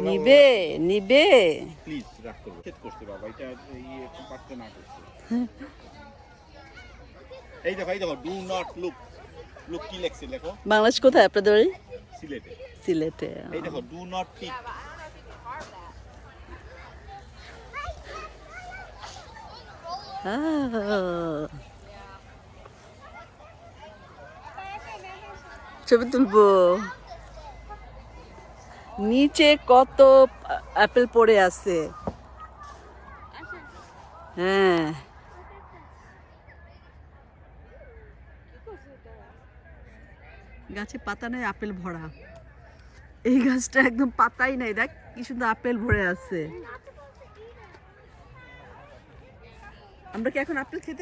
নিবে নিবে প্লিজ রাখ করো চেক করতে বাবা এটা একটু পারতে না করছে এই দেখো ডু নট লুক লুক কি লেখছে দেখো বাংলাদেশ কোথায় আপনাদের বাড়ি? সিলেটে সিলেটে। এই দেখো ডু নট পিক ছবি তুলবো। নিচে কত আপেল পড়ে আছে। হ্যাঁ গাছে পাতা নাই, আপেল ভরা। এই গাছটা একদম পাতাই নাই, দেখ কি সুন্দর আপেল ভরে আছে। আমরা কি এখন আপেল খেতে